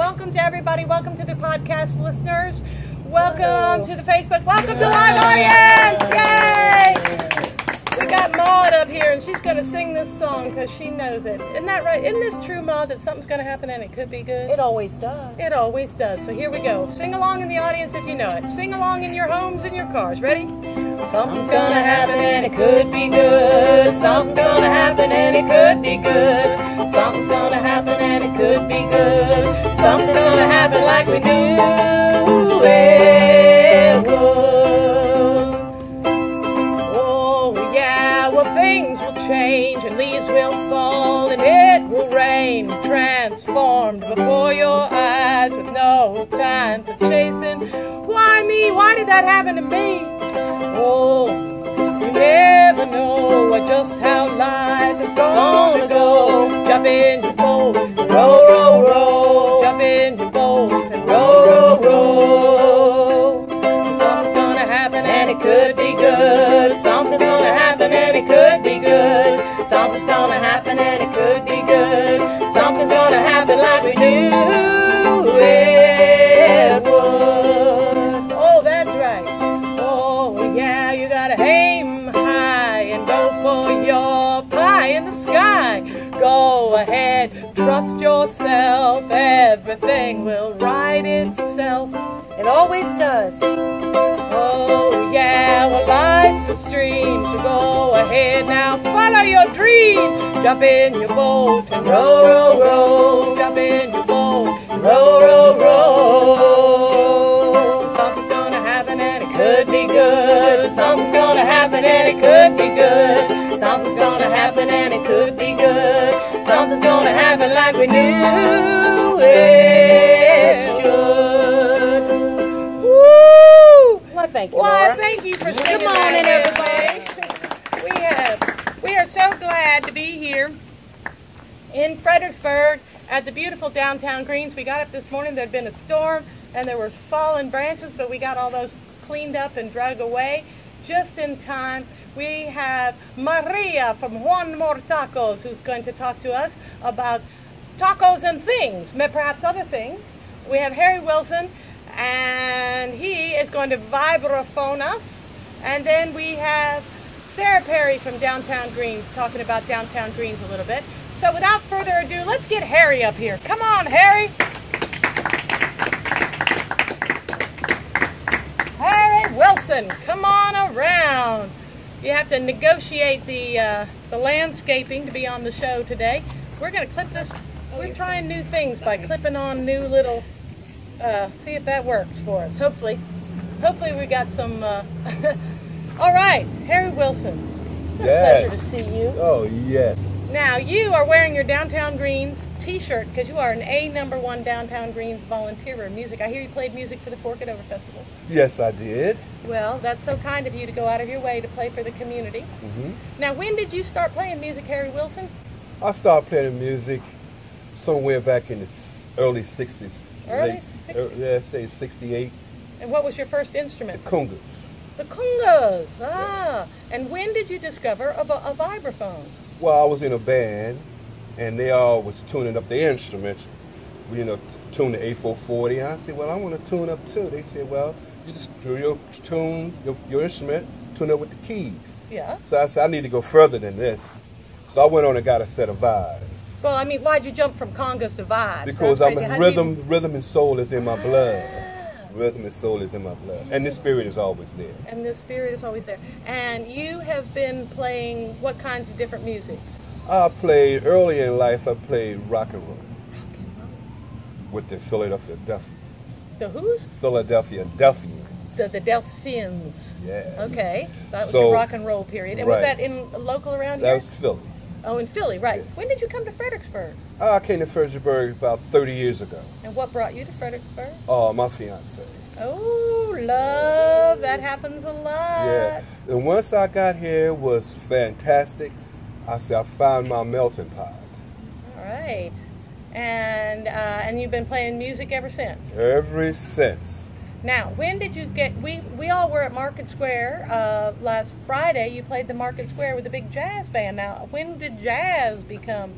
welcome to everybody. Welcome to the podcast listeners. Welcome to the Facebook. Welcome to the live audience. Yay! We got Maud up here, and she's going to sing this song because she knows it. Isn't that right? Isn't this true, Maud, that something's going to happen and it could be good? It always does. It always does. So here we go. Sing along in the audience if you know it. Sing along in your homes and your cars. Ready? Something's going to happen and it could be good. Something's going to happen and it could be good. Something's going to happen and it could be good. Something's going to happen like we knew it would. Oh, yeah, well, things will change and leaves will fall and it will rain, transformed before your eyes with no time for chasing. Why me? Why did that happen to me? Oh, you never know just how life is gonna go. Jump in your boat, row, row, row. Jump in your boat and row, row, row. Something's gonna happen and it could be good. Something's gonna happen and it could be good. Something's gonna happen and it could be good. Something's gonna happen like we knew it would. Oh, that's right. Oh, yeah, you gotta aim high and go for your pie in the sky. Go ahead, trust yourself. Everything will right itself. It always does. Oh, yeah, well, life's a stream, so go ahead now, follow your dream. Jump in your boat and row, row, row. Jump in your boat and row, row, row. Something's gonna happen and it could be good. Something's gonna happen and it could be good. Something's gonna happen and it could be good. Something's gonna happen like we knew it should. Woo! Well, thank you, Why, Laura. thank you for singing. Come on in, everybody. We are so glad to be here in Fredericksburg at the beautiful downtown Greens. We got up this morning. There had been a storm and there were fallen branches, but we got all those cleaned up and drug away just in time. We have Maria from Juan More Tacos who's going to talk to us about tacos and things, perhaps other things. We have Harry Wilson, and he is going to vibraphone us. And then we have Sarah Perry from Downtown Greens talking about Downtown Greens a little bit. So without further ado, let's get Harry up here. Come on, Harry. Harry Wilson, come on around. You have to negotiate the landscaping to be on the show today. We're going to clip this. We're trying new things by clipping on new little, see if that works for us. Hopefully we got some, all right, Harry Wilson. Yes. Pleasure to see you. Oh, yes. Now, you are wearing your Downtown Greens t-shirt because you are an #1 Downtown Greens volunteer in music. I hear you played music for the Fork-It-Over Festival. Yes, I did. Well, that's so kind of you to go out of your way to play for the community. Now, when did you start playing music, Harry Wilson? I started playing music somewhere back in the early 60s. Early 60s? Yeah, say 68. And what was your first instrument? The congas. The congas. Ah. And when did you discover a vibraphone? Well, I was in a band, and they all was tuning up their instruments. You know, tune the A440. And I said, well, I want to tune up too. They said, well, you just tune your instrument, tune up with the keys. Yeah. So I said, I need to go further than this. So I went on and got a set of vibes. Well, I mean, why'd you jump from congas to vibes? Because That's I'm crazy. a How do rhythm and soul is in my blood. Ah. Rhythm and soul is in my blood. And the spirit is always there. And the spirit is always there. And you have been playing what kinds of different music? I played, early in life, I played rock and roll with the Philadelphia Delphians. The who's? Philadelphia Delphians. The Delphins. Yes. Okay. That was So, your rock and roll period. And was right. that in local around That here? was Philly. Oh, in Philly, right. Yeah. When did you come to Fredericksburg? I came to Fredericksburg about 30 years ago. And what brought you to Fredericksburg? My fiance. Oh, love. That happens a lot. Yeah. And once I got here, it was fantastic. I said, I found my melting pot. All right. And you've been playing music ever since? Ever since. Now, when did you get, we all were at Market Square last Friday. You played the Market Square with a big jazz band. Now, when did jazz become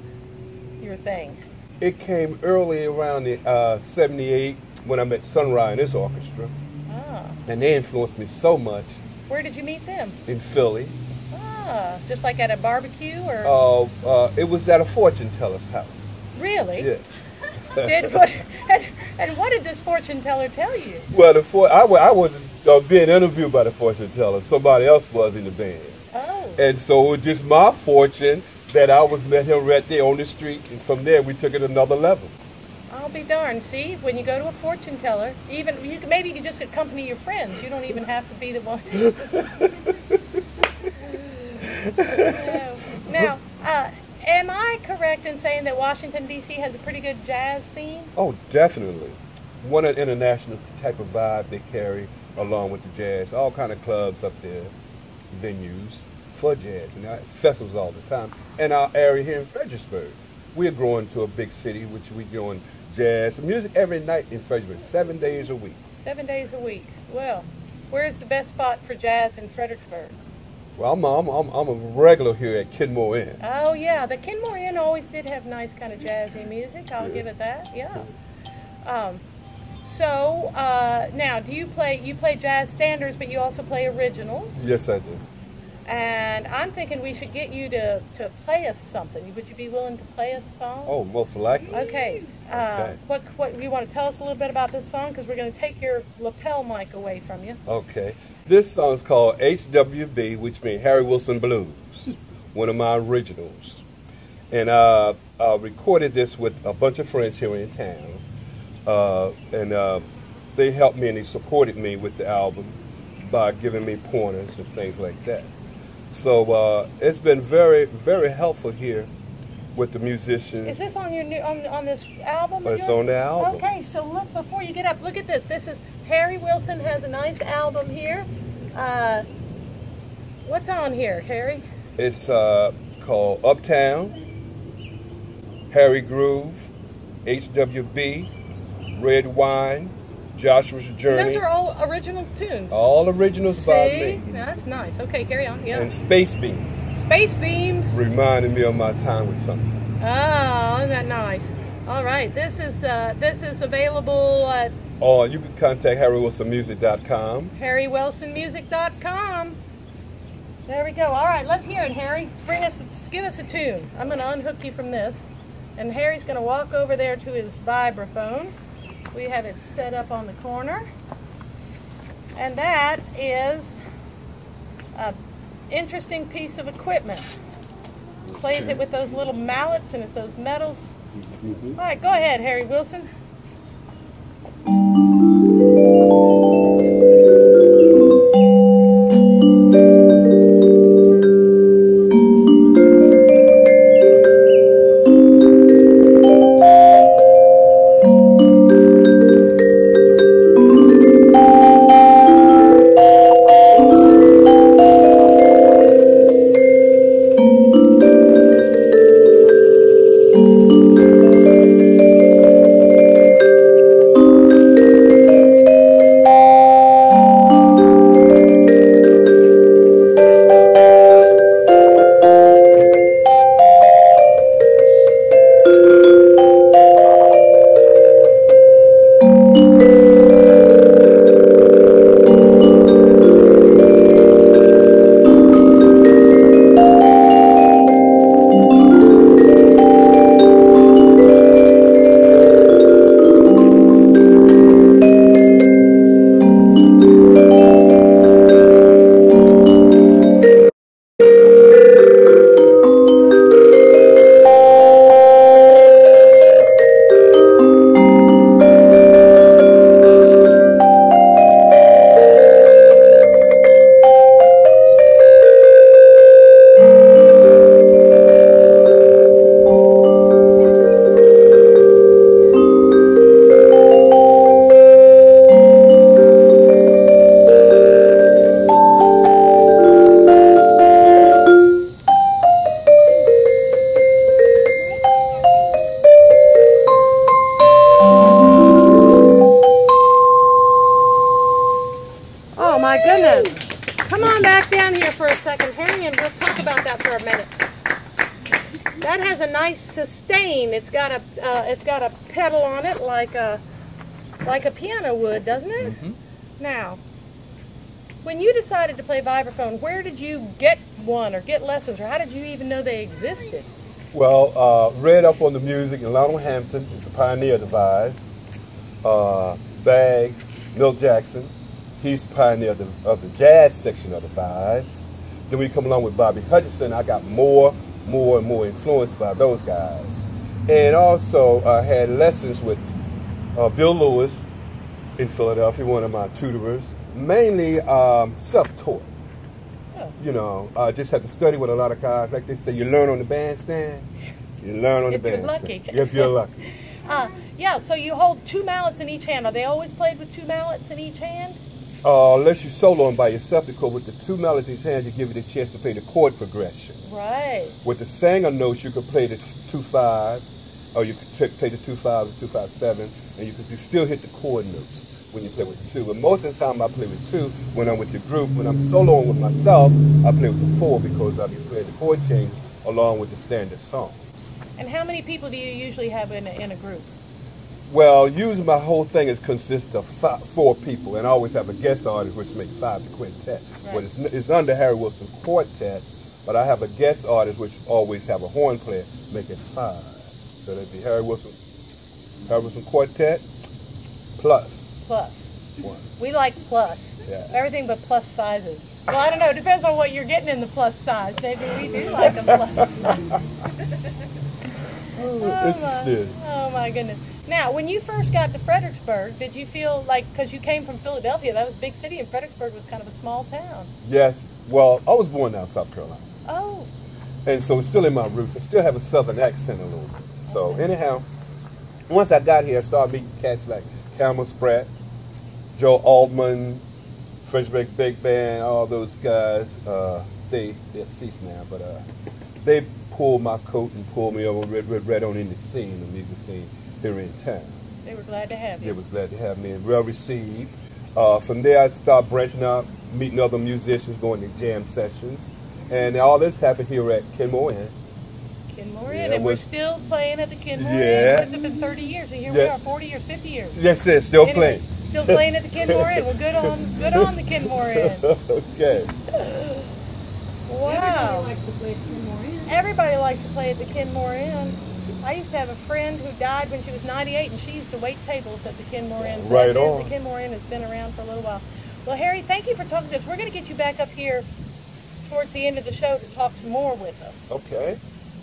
your thing? It came early around the 78 when I met Sunrise Orchestra. Ah. And they influenced me so much. Where did you meet them? In Philly. Ah, just like at a barbecue or? It was at a fortune teller's house. Really? Yeah. And what did this fortune teller tell you? Well, I wasn't being interviewed by the fortune teller. Somebody else was in the band. Oh. And so it was just my fortune that I met him right there on the street. And from there, we took it another level. I'll be darned. See, when you go to a fortune teller, maybe you can just accompany your friends. You don't even have to be the one. Now, am I correct in saying that Washington, D.C. has a pretty good jazz scene? Oh, definitely. One an international type of vibe they carry along with the jazz. All kind of clubs up there, venues for jazz, and festivals all the time. And our area here in Fredericksburg, we're growing to a big city, which we're doing jazz music every night in Fredericksburg, 7 days a week. 7 days a week. Well, where's the best spot for jazz in Fredericksburg? Well, I'm a regular here at Kenmore Inn. Oh yeah, the Kenmore Inn always did have nice kind of jazzy music. I'll give it that. Yeah. Now, do you play jazz standards, but you also play originals? Yes, I do. And I'm thinking we should get you to play us something. Would you be willing to play us a song? Oh, most likely. Okay. What you want to tell us a little bit about this song, because we're going to take your lapel mic away from you. Okay. This song is called HWB, which means Harry Wilson Blues, one of my originals. And I recorded this with a bunch of friends here in town. They helped me and they supported me with the album by giving me pointers and things like that. So it's been very, very helpful here with the musicians. Is this on your on this album? It's on the album. Okay, so look, before you get up, look at this. This is Harry Wilson has a nice album here. What's on here, Harry? It's called Uptown, Harry Groove, HWB, Red Wine, Joshua's Journey. And those are all original tunes. All originals by me. That's nice. Okay, carry on. Yeah. And Space Beams. Space Beams. Reminding me of my time with something. Oh, isn't that nice? All right, this is available at. Or you can contact HarryWilsonMusic.com. HarryWilsonMusic.com. There we go. All right, let's hear it, Harry. Give us a tune. I'm going to unhook you from this, and Harry's going to walk over there to his vibraphone. We have it set up on the corner, and that is an interesting piece of equipment. Plays it with those little mallets and it's those metals. All right, go ahead, Harry Wilson. has a nice sustain. It's got a pedal on it like a piano would, doesn't it? Mm-hmm. Now, when you decided to play vibraphone, where did you get one or get lessons, or how did you even know they existed? Well, read up on the music, and Lionel Hampton is a pioneer of the vibes. Baggs, Milt Jackson, he's the pioneer of the jazz section of the vibes. Then we come along with Bobby Hutcherson. I got more and more influenced by those guys. And also I had lessons with Bill Lewis in Philadelphia, one of my tutors, mainly self-taught. Oh. You know, I just had to study with a lot of guys. Like they say, you learn on the bandstand, you learn on the bandstand. If you're lucky. If you're lucky. Yeah, so you hold 2 mallets in each hand. Are they always played with 2 mallets in each hand? Unless you soloing by yourself, because with the 2 mallets in each hand, you give you the chance to play the chord progression. Right. With the Sanger notes, you could play the 2-5, or you could play the 2-5 or 2-5-7, and you still hit the chord notes when you play with the 2. But most of the time, I play with 2 when I'm with the group. When I'm soloing with myself, I play with the 4 because I'll be playing the chord change along with the standard songs. And how many people do you usually have in a group? Well, usually my whole thing consists of 4 people, and I always have a guest artist, which makes 5 the quintet. Right. Well, it's under Harry Wilson Quartet, but I have a guest artist, which always have a horn player, make it 5. So that'd be Harry Wilson Quartet plus. Plus. 1. We like plus. Yeah. Everything but plus sizes. Well, I don't know. It depends on what you're getting in the plus size. Maybe we do like a plus size. Interested. Oh my goodness. Now, when you first got to Fredericksburg, did you feel like, because you came from Philadelphia, that was a big city, and Fredericksburg was kind of a small town? Yes. Well, I was born down in South Carolina. Oh. And so it's still in my roots. I still have a southern accent a little bit. So anyhow, once I got here, I started meeting cats like Campbell Spratt, Joe Altman, Frenchburg Big Band, all those guys. They're deceased now, but they pulled my coat and pulled me over right on in the scene, the music scene here in town. They were glad to have you. They was glad to have me and well received. From there, I started branching out, meeting other musicians, going to jam sessions. And all this happened here at Kenmore Inn. Kenmore Yeah, Inn, and we're still playing at the Kenmore Inn. Yeah. It's been 30 years, and here we Yeah. are, 40 years, 50 years. Yes, sir, still Anyway, playing. Still playing at the Kenmore Inn. Well, good on the Kenmore Inn. Okay. Wow. Everybody likes to play at Kenmore Inn. Everybody likes to play at the Kenmore Inn. I used to have a friend who died when she was 98, and she used to wait tables at the Kenmore Inn. So Right that is, on. The Kenmore Inn has been around for a little while. Well, Harry, thank you for talking to us. We're going to get you back up here towards the end of the show to talk some more with us. Okay.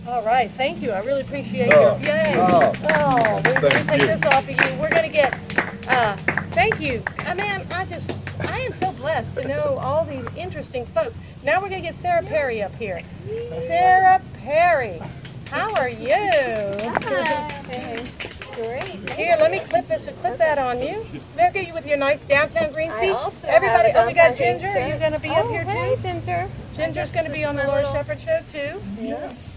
All right, thank you. I really appreciate Oh. your yay. Oh. We're going to Thank take you. this off of you. We're going to get, thank you. Man, I am so blessed to know all these interesting folks. Now we're going to get Sarah Perry up here. Sarah Perry, how are you? Hi. Great. Here, let me clip that on you. They'll get you with your nice downtown green I seat. also Everybody, have a we got downtown green Ginger. Are you shirt. going to be up here Hey, too? Ginger. Ginger's going to be on the my Laura little- Shepherd show too. Yes.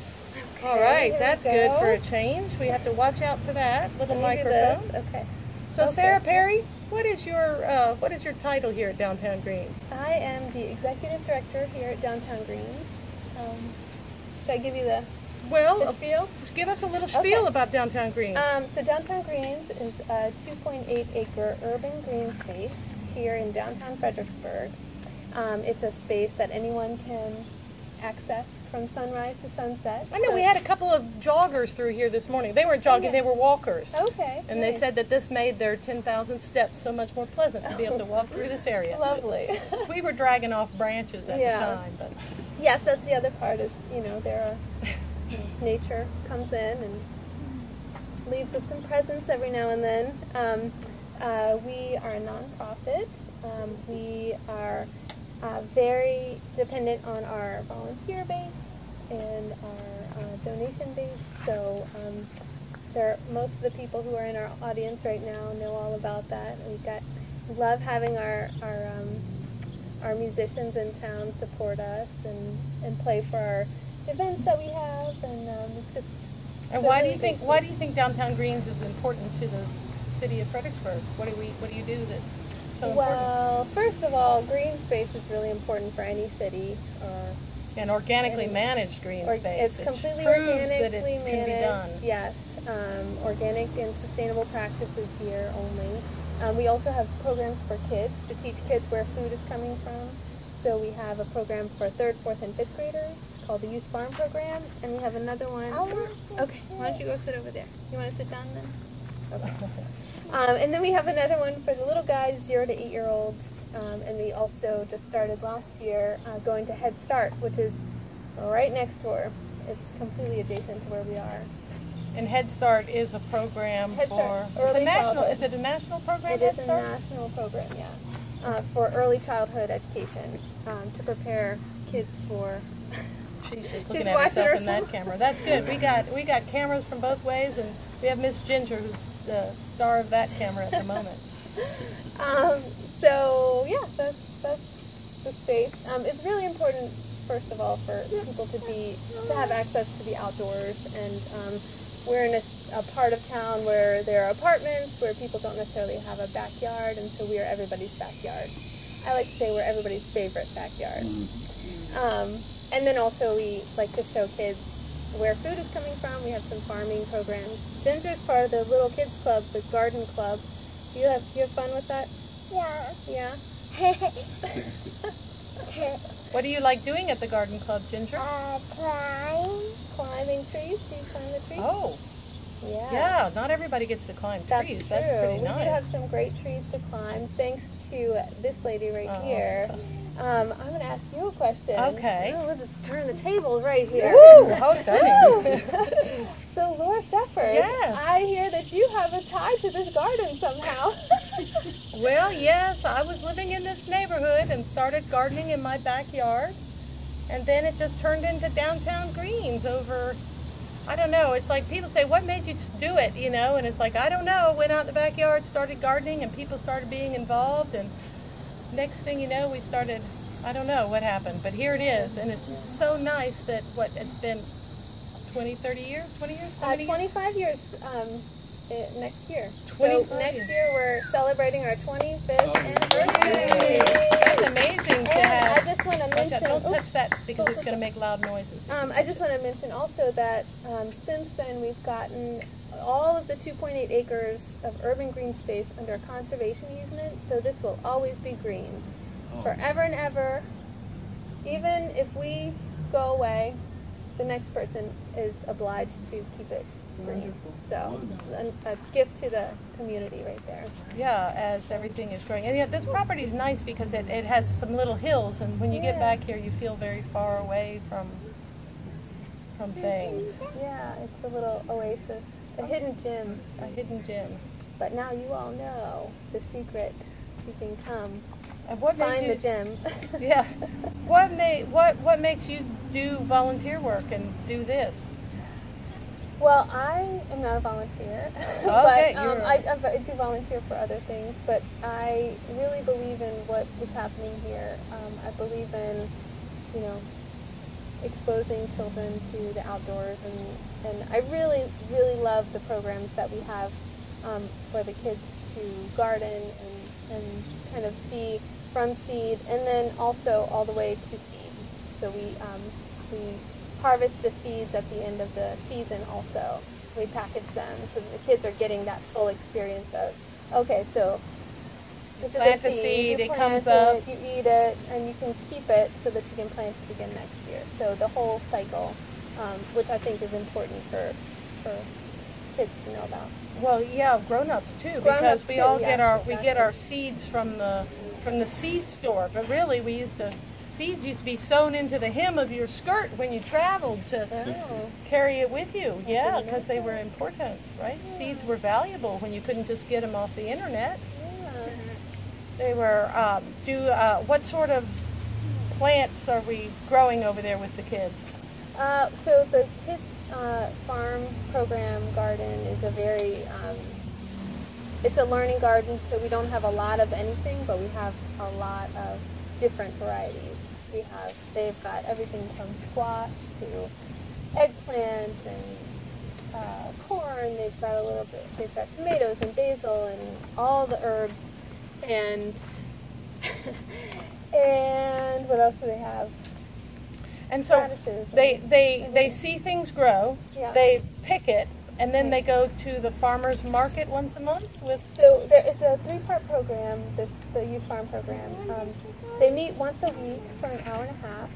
All right, here that's we good go. for a change. We have to watch out for that little Let me do microphone. this. Okay. So Okay. Sarah Perry, what is your title here at Downtown Greens? I am the executive director here at Downtown Greens. Should I give you the Well, spiel? give us a little spiel Okay. about Downtown Greens. So Downtown Greens is a 2.8-acre urban green space here in downtown Fredericksburg. It's a space that anyone can access from sunrise to sunset. I know we had a couple of joggers through here this morning. They weren't jogging, they were walkers. Okay. And they nice. said that this made their 10,000 steps so much more pleasant to be able to walk through this area. Lovely. We were dragging off branches at Yeah. the time, but Yes, that's the other part is, there are, nature comes in and leaves us some presents every now and then. We are a nonprofit. We are very dependent on our volunteer base and our donation base. So most of the people who are in our audience right now know all about that. We love having our musicians in town support us and play for our events that we have, and it's just. and why do you think Downtown Greens is important to the city of Fredericksburg? What do you do that's so important? Well, first of all, green space is really important for any city or And organically managed green space. It's completely proves organically that it managed. can be done. Yes, organic and sustainable practices here only. We also have programs for kids to teach kids where food is coming from. So we have a program for 3rd, 4th, and 5th graders called the Youth Farm Program, and we have another one. Okay, why don't you go sit over there? You want to sit down then? Okay. And then we have another one for the little guys, 0 to 8-year-olds. And we also just started last year going to Head Start, which is right next door. It's completely adjacent to where we are. And Head Start is a program Head for Start, it's a national. Is it a national program? It is a national program, yeah, for early childhood education to prepare kids for. She's just looking at herself in that camera. That's good. We got cameras from both ways, and we have Miss Ginger, who's the star of that camera at the moment. So yeah, that's the space. It's really important, first of all, for people to have access to the outdoors, and we're in a part of town where there are apartments where people don't necessarily have a backyard, and so we are everybody's backyard. I like to say we're everybody's favorite backyard. And then also we like to show kids where food is coming from. We have some farming programs. Ginger's part of the little kids club, the garden club. Do you have fun with that? Yeah. What do you like doing at the garden club, Ginger? Climbing trees. Do you climb the trees? Oh. Yeah. Yeah, not everybody gets to climb trees. That's That's pretty we nice. do have some great trees to climb, thanks to this lady right here. I'm going to ask you a question. Okay. Oh, we'll just turn the tables right here. Woo! How exciting. So, Laura Shepard, Yes. I hear that you have a tie to this garden somehow. Well, yes, I was living in this neighborhood and started gardening in my backyard. And then it just turned into downtown greens over, I don't know, it's like people say, what made you do it, you know? And it's like, I don't know, went out in the backyard, started gardening, and people started being involved. And next thing you know, we started, I don't know what happened, but here it is. And it's so nice that, it's been 20, 30 years? 20 years? 25 years next year. 25 So next years. year we're celebrating our 25th anniversary. It's amazing to have. I just want to mention. Don't touch that because it's going to make loud noises. I just want to mention also that since then we've gotten all of the 2.8 acres of urban green space under a conservation easement, so this will always be green, forever and ever. Even if we go away, the next person is obliged to keep it green. So a gift to the community right there. Yeah, as everything is growing. And yeah, this property is nice because it has some little hills, and when you get back here, you feel very far away from things. Yeah, it's a little oasis, a hidden gem. A hidden gem. But now you all know the secret, so you can come And what made find you, the gem. Yeah. What makes you do volunteer work and do this? Well, I am not a volunteer, Okay, but I do volunteer for other things. But I really believe in what is happening here. I believe in, exposing children to the outdoors, and I really, really love the programs that we have for the kids to garden and kind of see from seed, and then also all the way to seed. So we harvest the seeds at the end of the season also. We package them so that the kids are getting that full experience of, okay, so this is Plant a the seed, you it plant comes up. you eat it, and you can keep it so that you can plant it again next year. So the whole cycle, which I think is important for kids to know about. Well, yeah, grown-ups too, because we all get exactly. our seeds from the seed store. But really, seeds used to be sewn into the hem of your skirt when you traveled to carry it with you. Yeah, because they were important, right? Yeah. Seeds were valuable when you couldn't just get them off the internet. Yeah. They were. What sort of plants are we growing over there with the kids? So the kids' farm program garden is a very, it's a learning garden, so we don't have a lot of anything, but we have a lot of different varieties. They've got everything from squash to eggplant and corn. They've got tomatoes and basil and all the herbs, and and what else do they have? And so radishes. they see things grow, Yeah. they pick it, and then they go to the farmer's market once a month with... So it's a 3-part program, the youth farm program. They meet once a week for an hour and a half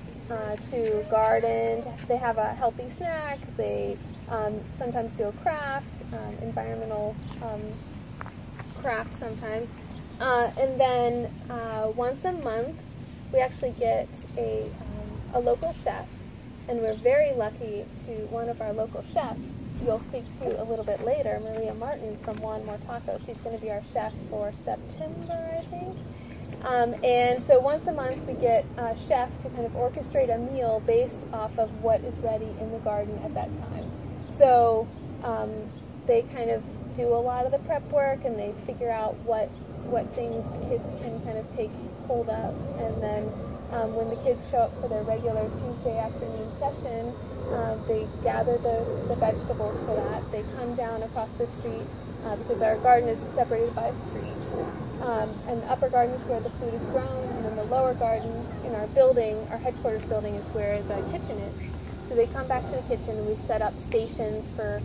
to garden. They have a healthy snack. They sometimes do a craft, environmental craft sometimes. And then once a month, we actually get a local chef, and we're very lucky to one of our local chefs you'll speak to a little bit later, Maria Martin from Juan More Taco. She's going to be our chef for September, I think. And so once a month we get a chef to kind of orchestrate a meal based off of what is ready in the garden at that time. So they kind of do a lot of the prep work, and they figure out what things kids can kind of take hold of. And then when the kids show up for their regular Tuesday afternoon session, they gather the vegetables for that. They come down across the street because our garden is separated by a street. And the upper garden is where the food is grown, and then the lower garden in our building, our headquarters building, is where the kitchen is. So they come back to the kitchen, and we've set up stations for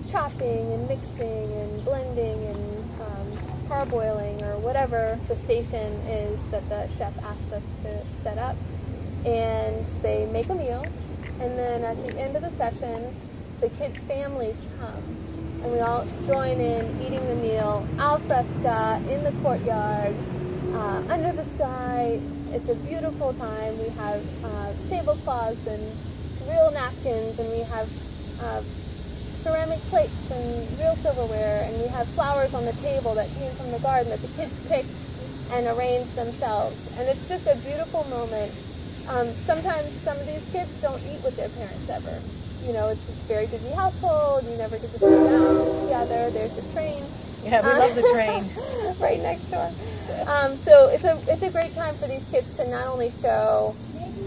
chopping and mixing and blending and parboiling or whatever the station is that the chef asks us to set up. And they make a meal, and then at the end of the session, the kids' families come, and we all join in eating the meal al fresco in the courtyard, under the sky. It's a beautiful time. We have tablecloths and real napkins, and we have ceramic plates and real silverware, and we have flowers on the table that came from the garden that the kids picked and arranged themselves. And it's just a beautiful moment. Sometimes some of these kids don't eat with their parents ever. You know, it's a very busy household. You never get to sit down together. There's a train. Yeah, we love the train. Right next door. So it's a great time for these kids to not only show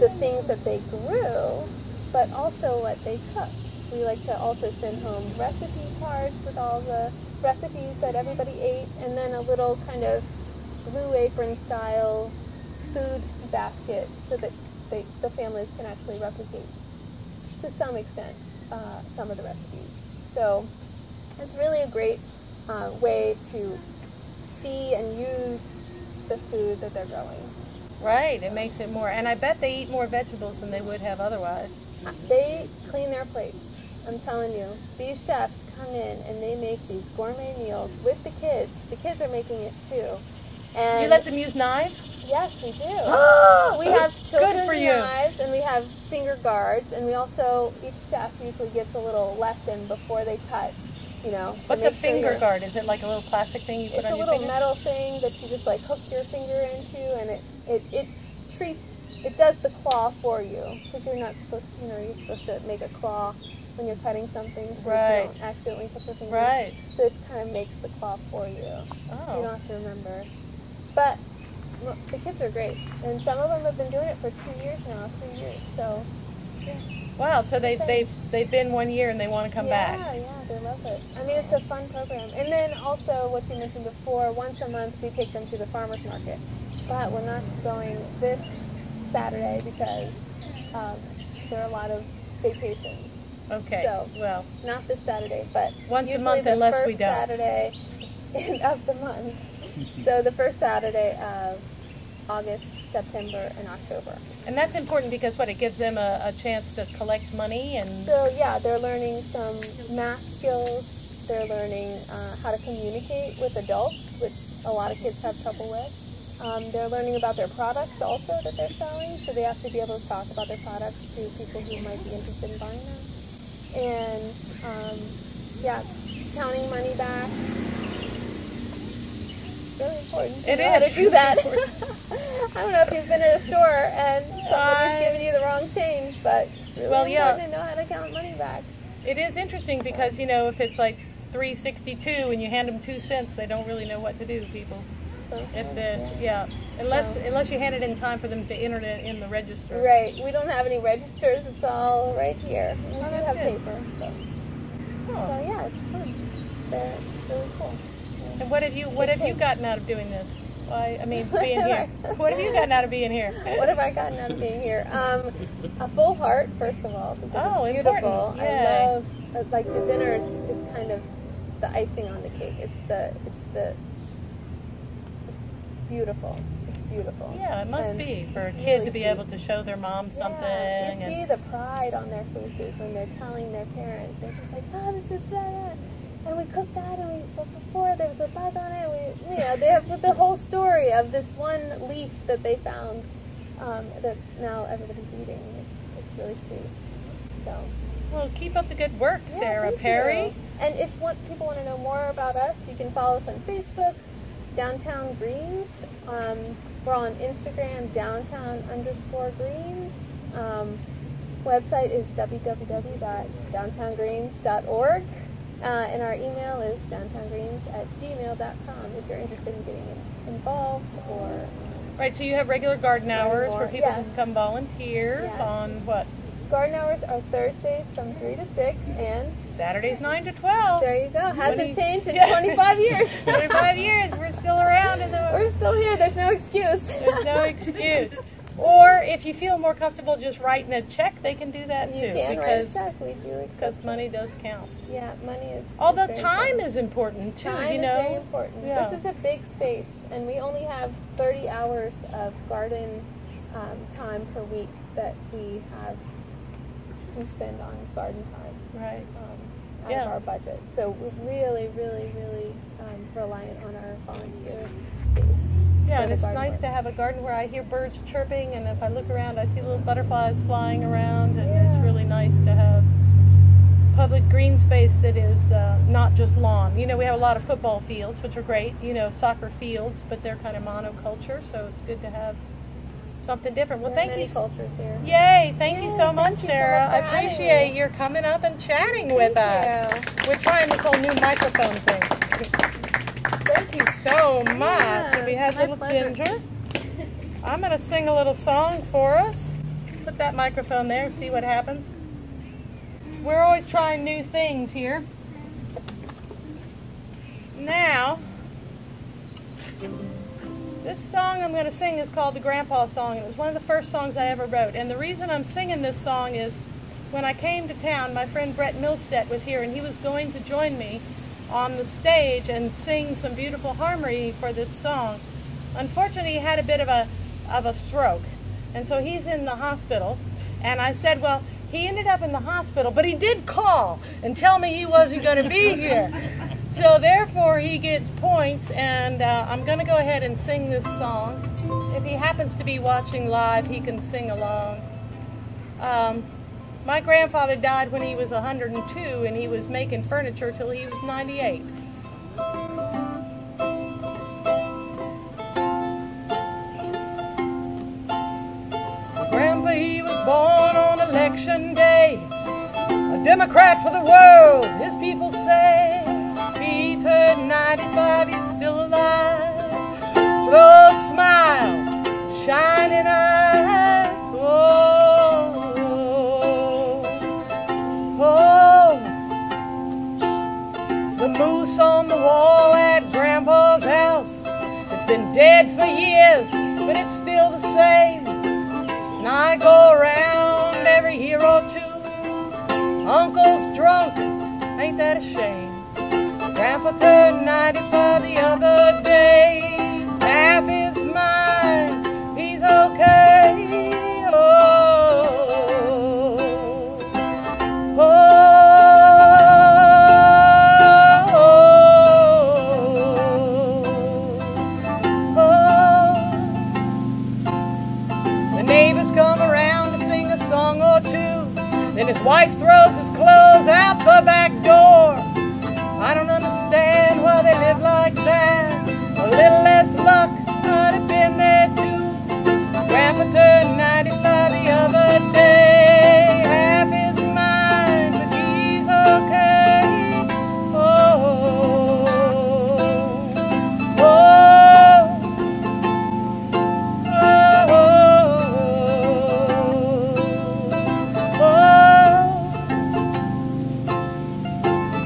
the things that they grew, but also what they cooked. We like to also send home recipe cards with all the recipes that everybody ate, and then a little kind of Blue Apron style food basket so that the families can actually replicate to some extent some of the recipes. So it's really a great way to see and use the food that they're growing. Right, it makes it more, and I bet they eat more vegetables than they would have otherwise. They clean their plates. I'm telling you, these chefs come in and they make these gourmet meals with the kids. The kids are making it too. And You let them use knives? yes, we do. Oh, We have children's for you. knives, and we have finger guards, and we also, each chef usually gives a little lesson before they cut, you know. to What's a make sure finger you're- guard? Is it like a little plastic thing you put It's on a your little finger? metal thing that you just like hook your finger into, and it does the claw for you, because you're not supposed to, you're supposed to make a claw when you're cutting something, so Right. you don't accidentally put your finger. Right. So it kind of makes the claw for you. So you don't Oh. have to remember. But well, the kids are great, and some of them have been doing it for 2 years now, 3 years. So yeah. Wow, so they've been 1 year and they want to come back. Yeah, they love it. I mean, it's a fun program. And then also, what you mentioned before, once a month we take them to the farmer's market. But we're not going this Saturday because there are a lot of vacations. Okay, So- well, Not this Saturday, but Once a usually month the unless first we don't. Saturday of the month. So the first Saturday of August, September, and October. and that's important because what, it gives them a chance to collect money and... So yeah, they're learning some math skills. They're learning how to communicate with adults, which a lot of kids have trouble with. They're learning about their products also that they're selling, so they have to be able to talk about their products to people who might be interested in buying them. And yeah, counting money back. Really important to It know how to is do that. really I don't know if you've been at a store and somebody's giving you the wrong change, but it's really Well, yeah. important to know how to count money back. It is interesting because, if it's like $3.62 and you hand them 2 cents, they don't really know what to do, people. Unless you hand it in time for them to enter it in the register. Right. We don't have any registers. It's all right here. We do that's have good. paper. So Oh. yeah, it's fun. It's really cool. And what have you gotten out of doing this? I mean, being here. What have you gotten out of being here? What have I gotten out of being here? A full heart, first of all, because it's beautiful. Important. Yay. I love, like, the dinners is kind of the icing on the cake. It's beautiful. It's beautiful. Yeah, it must be for a kid to be able to show their mom something. Yeah, you see the pride on their faces when they're telling their parents. They're just like, oh, this is that. And we cooked that, but before there was a bug on it. They have the whole story of this one leaf that they found that now everybody's eating. It's really sweet. So. Well, keep up the good work, Yeah, Sarah thank Perry. you. And if people want to know more about us, you can follow us on Facebook, Downtown Greens. We're on Instagram, downtown_greens. Website is www.downtowngreens.org. And our email is downtowngreens@gmail.com if you're interested in getting involved or... Right, so you have regular garden hours where people Yes. can come volunteers Yes. on what? Garden hours are Thursdays from 3 to 6, and Saturdays 9 to 12. there you go. Hasn't 20 changed in Yeah. 25 years. 25 years, we're still around. We're still here. There's no excuse. There's no excuse. Or if you feel more comfortable just writing a check, they can do that too. You can write a check. We do accept. Because money does count. Yeah, money is. Although very time important. is important too, Time you know. is very important. Yeah. This is a big space, and we only have 30 hours of garden time per week that we spend on garden time. Right. Out Yeah. of our budget. So we're really, really, really reliant on our volunteer base. Yeah, for and the it's garden nice work. to have a garden where I hear birds chirping, and if I look around, I see little butterflies flying around, and it's really nice to have public green space that is not just lawn. You know, we have a lot of football fields, which are great, you know, soccer fields, but they're kind of monoculture, so it's good to have something different. Well, There are thank many you. cultures here. Yay, thank you Yeah, so much, thank you so Sarah. much for I having appreciate me. your coming up and chatting with us. Thank We're trying this whole new microphone thing. Thank you so much. Yeah, and we have my little pleasure. Ginger. I'm going to sing a little song for us. Put that microphone there, see what happens. We're always trying new things here. Now, this song I'm going to sing is called the Grandpa Song. It was one of the first songs I ever wrote. And the reason I'm singing this song is when I came to town, my friend Brett Milstedt was here, and he was going to join me on the stage and sing some beautiful harmony for this song. Unfortunately, he had a bit of a stroke, and so he's in the hospital. And I said, well, he ended up in the hospital, but he did call and tell me he wasn't going to be here. So therefore, he gets points, and I'm going to go ahead and sing this song. If he happens to be watching live, he can sing along. My grandfather died when he was 102, and he was making furniture till he was 98. My grandpa, he was born on election day, a Democrat for the world, his people say. He turned 95, he's still alive. Slow smile, shining eyes. Oh, oh. The moose on the wall at Grandpa's house, it's been dead for years, but it's still the same. And I go around every year or two. Uncle's drunk, ain't that a shame? Grandpa turned 95 the other day. Half is mine, he's okay. Oh, oh, oh, oh. The neighbors come around to sing a song or two. Then his wife throws his clothes out the back door. I don't understand why they live like that. A little less luck, I'd have been there too. Grandpa turned 95 the other day. Half is mine, but he's okay. Oh, oh, oh, oh.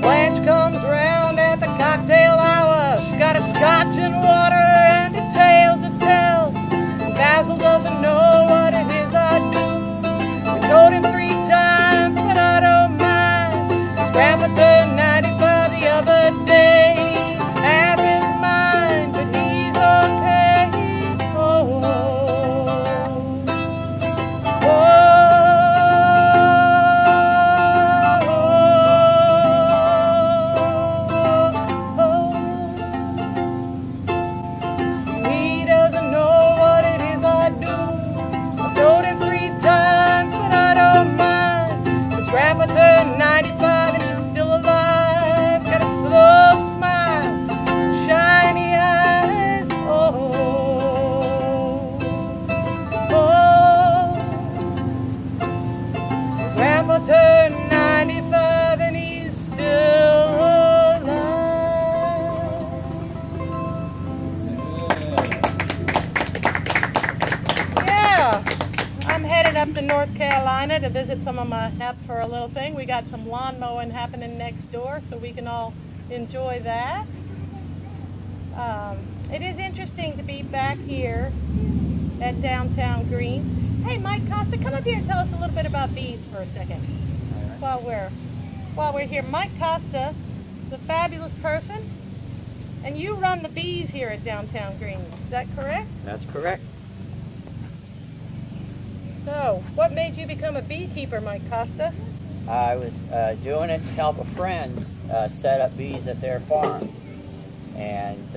Blanche comes around at the cocktail hour. She got a scotch and water and a tail. Carolina to visit some of my help for a little thing. We got some lawn mowing happening next door, so we can all enjoy that. It is interesting to be back here at Downtown Greens. Hey, Mike Costa, come up here and tell us a little bit about bees for a second. While we're here, Mike Costa is a fabulous person, and you run the bees here at Downtown Greens. Is that correct? That's correct. So, what made you become a beekeeper, Mike Costa? I was doing it to help a friend set up bees at their farm. And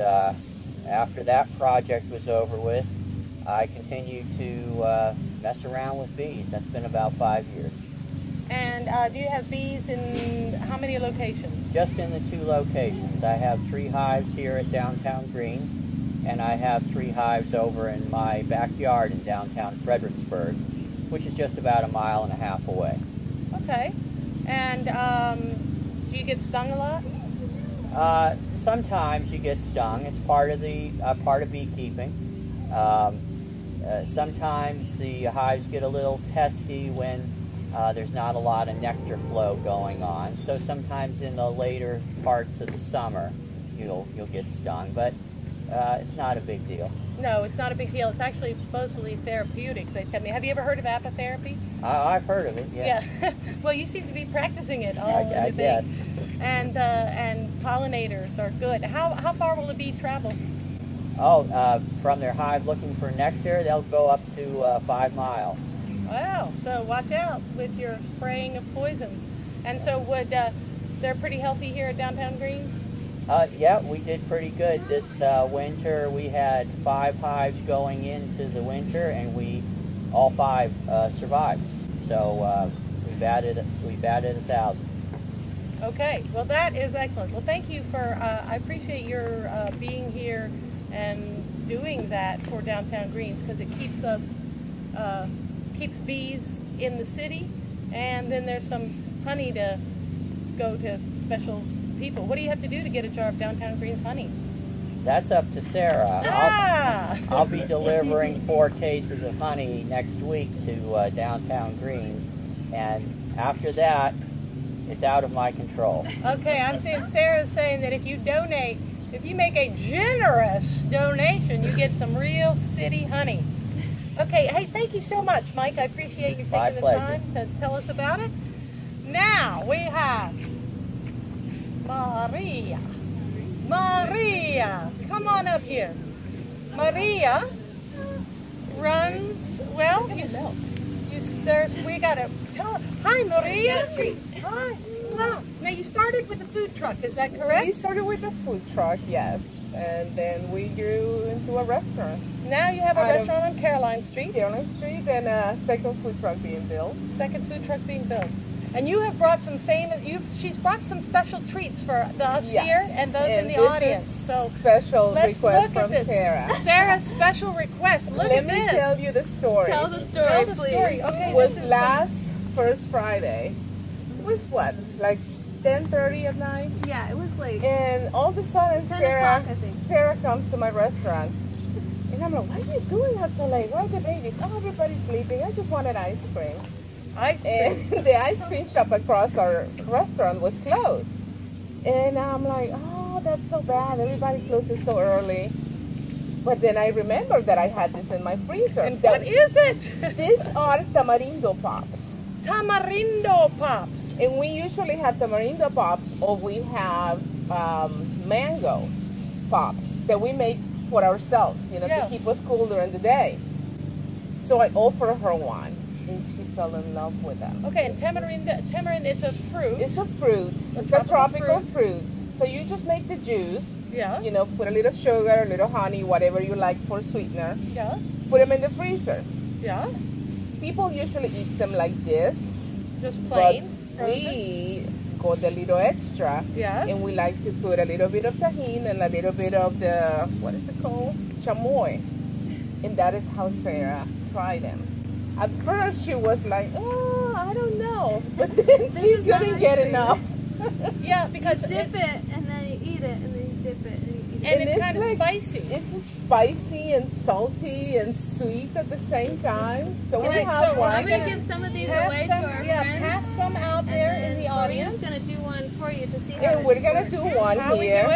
after that project was over with, I continued to mess around with bees. That's been about 5 years. And do you have bees in how many locations? Just in the 2 locations. I have 3 hives here at Downtown Greens, and I have 3 hives over in my backyard in downtown Fredericksburg, which is just about 1.5 miles away. Okay. And do you get stung a lot? Sometimes you get stung. It's part of beekeeping. Sometimes the hives get a little testy when there's not a lot of nectar flow going on. So sometimes in the later parts of the summer, you'll get stung, but it's not a big deal. No, it's not a big deal. It's actually supposedly therapeutic. They tell me. Have you ever heard of apitherapy? I've heard of it. Yeah. Well, you seem to be practicing it all in I the guess. thing. And pollinators are good. How far will a bee travel? Oh, from their hive looking for nectar, they'll go up to 5 miles. Wow. So watch out with your spraying of poisons. And so they're pretty healthy here at Downtown Greens? Yeah, we did pretty good. This winter we had 5 hives going into the winter, and all 5 survived. So we've added 1,000. Okay, well that is excellent. Well, thank you for, I appreciate your being here and doing that for Downtown Greens, because it keeps us, keeps bees in the city, and then there's some honey to go to special people. What do you have to do to get a jar of Downtown Greens honey? That's up to Sarah. I'll be delivering 4 cases of honey next week to Downtown Greens, and after that, it's out of my control. Okay, I'm seeing Sarah's saying that if you donate, if you make a generous donation, you get some real city honey. Okay, hey, thank you so much, Mike. I appreciate you taking the time to tell us about it. Now we have Maria. Maria, come on up here. Maria runs, well, we got to tell her. Hi, Maria. Hi. Wow. Now, you started with a food truck, is that correct? We started with a food truck, yes, and then we grew into a restaurant. Now you have a restaurant on Caroline Street. Caroline Street, and a second food truck being built. Second food truck being built. And you have brought some she's brought some special treats for us here and those in the audience. So special request from this. Sarah. Sarah's special request. Look at this. Let me tell you the story. Tell the story, Tell the please. story. Okay. It was first Friday. It was what, like 10:30 at night? Yeah, it was late. And all of a sudden, 10 Sarah o'clock, I think. Sarah comes to my restaurant. And I'm like, what are you doing out so late? Where are the babies? Oh, everybody's sleeping. I just wanted ice cream. Ice cream. And the ice cream shop across our restaurant was closed. And I'm like, oh, that's so bad. Everybody closes so early. But then I remembered that I had this in my freezer. And what is it? These are tamarindo pops. Tamarindo pops. And we usually have tamarindo pops, or we have mango pops that we make for ourselves, to keep us cool during the day. So I offered her one, and she fell in love with them. Okay, and tamarind, it's a fruit. It's a fruit. It's a tropical fruit. So you just make the juice. Yeah. Put a little sugar, a little honey, whatever you like for sweetener. Yeah. Put them in the freezer. Yeah. People usually eat them like this. Just plain. But we go the little extra. Yes. And we like to put a little bit of tahini and a little bit of the, what is it called? Chamoy. And that is how Sarah tried them. At first she was like, oh, I don't know. But then she couldn't get enough. Yeah, because you dip it and then you eat eat it, and then you dip it, and you eat it. And it's kind of like, spicy. It's spicy and salty and sweet at the same time. So we And have I'm one. going to give some of these Pass away some, to our yeah, friends. pass some out there in the audience. Maria's going to do one for you to see how And we're it gonna works. do one How we do here.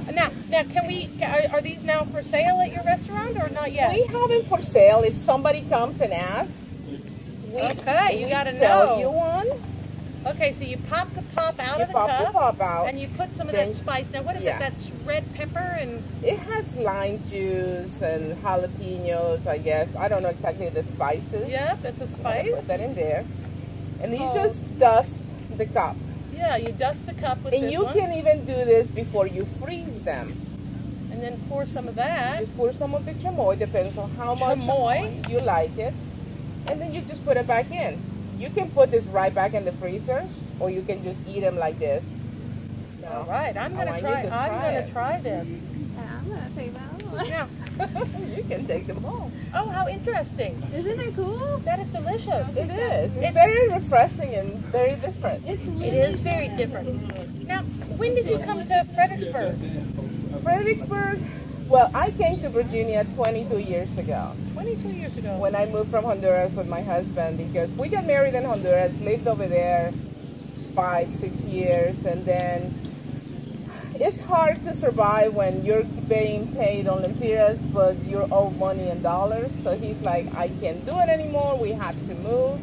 it? Now, can we? Are these now for sale at your restaurant or not yet? We have it for sale. If somebody comes and asks, Okay, you gotta sell know. you one. Okay, so you pop the pop out You of the pop cup, the pop out. and you put some of Then- that spice. Now, what is yeah. it? That's red pepper and It has lime juice and jalapenos, I guess. I don't know exactly the spices. yeah, that's a spice. Put that in there. And then you Oh. just dust the cup. Yeah, you dust the cup with And this you one, can even do this before you freeze them. and then pour some of that. Just pour some of the chamoy, depends on how much Chamoy. you like it. And then you just put it back in. You can put this right back in the freezer, or you can just eat them like this. All right, I'm gonna want you try. to I'm try gonna it. try this. Yeah, I'm going to take that one. Now, You can take them home. oh, how interesting! Isn't it cool? That is delicious. It is. It's It's- very refreshing and very different. It's really It is very different. Now, when did you come to Fredericksburg? Fredericksburg, well, I came to Virginia 22 years ago 22 years ago. when I moved from Honduras with my husband, because we got married in Honduras, lived over there 5-6 years, and then it's hard to survive when you're being paid on lempiras, but you're owed money in dollars. So he's like, I can't do it anymore. We have to move.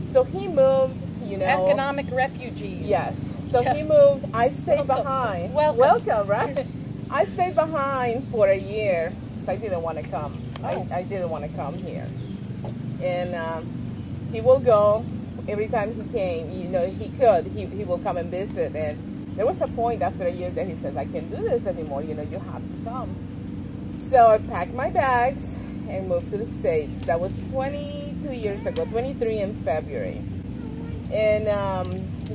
So he moved, you know. Economic refugees. Yes. So Yeah. he moved. I stayed Welcome. behind. Welcome. right? I stayed behind for a year because I didn't want to come. Oh. I didn't want to come here. And he will go every time he came. You know, he could. He will come and visit. And there was a point after a year that he says, I can't do this anymore. You know, you have to come. So I packed my bags and moved to the States. That was 22 years ago, 23 in February. And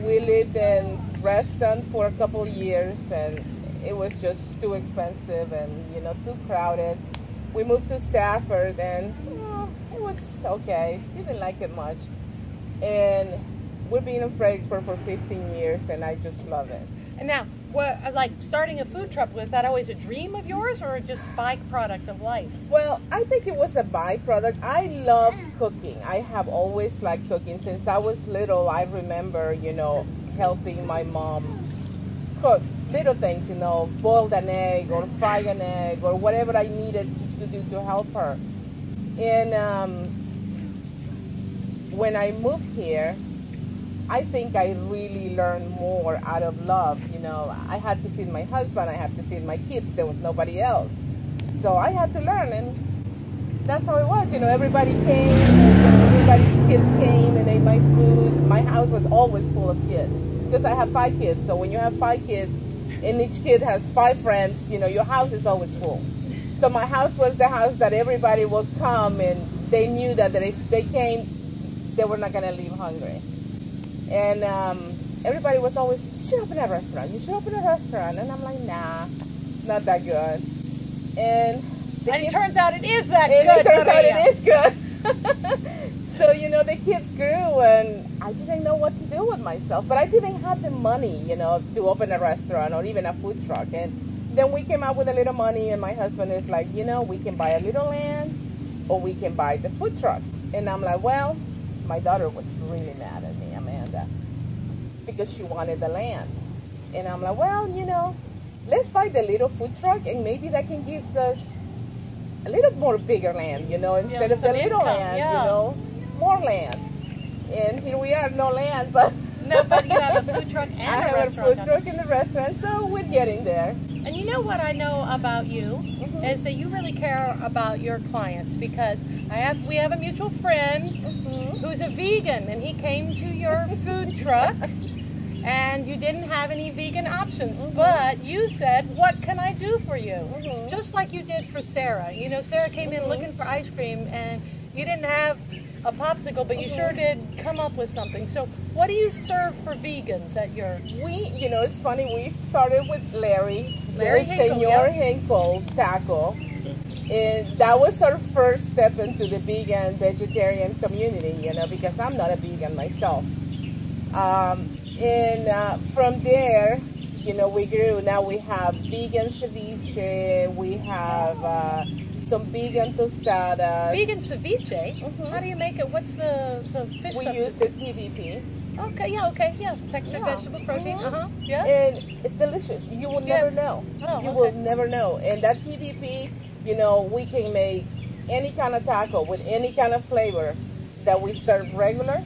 we lived in Reston for a couple years, and it was just too expensive and, you know, too crowded. We moved to Stafford, and it was okay. Didn't like it much. And we've been in Fredericksburg for 15 years, and I just love it. And now, what, like starting a food truck, was that always a dream of yours or just a byproduct of life? Well, I think it was a byproduct. I love cooking. I have always liked cooking. Since I was little, I remember, you know, helping my mom cook little things, you know, boil an egg or fry an egg or whatever I needed to do to help her. And when I moved here, I think I really learned more out of love. You know, I had to feed my husband, I had to feed my kids. There was nobody else. So I had to learn, and that's how it was. You know, everybody came, and everybody's kids came and ate my food. My house was always full of kids because I have 5 kids. So when you have 5 kids and each kid has 5 friends, you know, your house is always full. So my house was the house that everybody would come, and they knew that if they came, they were not going to leave hungry. And everybody was always, you should open a restaurant, you should open a restaurant. And I'm like, nah, it's not that good. And And it turns out it is that and good. it turns out Maria. it is good. So, you know, the kids grew, and I didn't know what to do with myself. But I didn't have the money, you know, to open a restaurant or even a food truck. And then we came out with a little money, and my husband is like, you know, we can buy a little land or we can buy the food truck. And I'm like, well, my daughter was really mad at me, Amanda, because she wanted the land. And I'm like, well, you know, let's buy the little food truck, and maybe that can give us a little more bigger land, you know, instead of the some little income, land, yeah. you know, more land. And here we are, no land, but No, but you have a food truck and I a have restaurant. a food truck in the restaurant, so we're getting there. And you know what I know about you is that you really care about your clients, because we have a mutual friend who's a vegan, and he came to your food truck and you didn't have any vegan options, but you said, what can I do for you? Just like you did for Sarah. You know, Sarah came in looking for ice cream, and you didn't have a popsicle, but you sure did come up with something. So what do you serve for vegans at your... You know, it's funny, we started with Larry Hinkle, Senor Hinkle Taco. And that was our first step into the vegan, vegetarian community, you know, because I'm not a vegan myself. And from there, you know, we grew. Now we have vegan ceviche. We have some vegan tostadas. Vegan ceviche? How do you make it? What's the fish We substitute? use the TVP. Okay, yeah. Textured vegetable protein. Yeah. And it's delicious. You will never know. Oh, You will never know. And that TVP, you know, we can make any kind of taco with any kind of flavor that we serve regular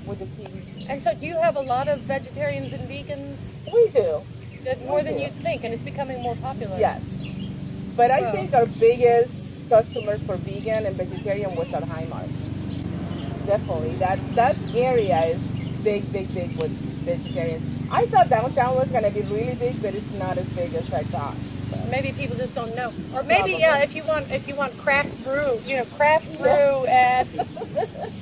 with the TVP. And so do you have a lot of vegetarians and vegans? We do. More than you'd think, and it's becoming more popular. Yes. But I think our biggest customers for vegan and vegetarian was at Highmark. Definitely. That area is big with vegetarians. I thought downtown was going to be really big, but it's not as big as I thought. Maybe people just don't know. Or maybe, yeah, if you want craft brew, you know, craft brew and...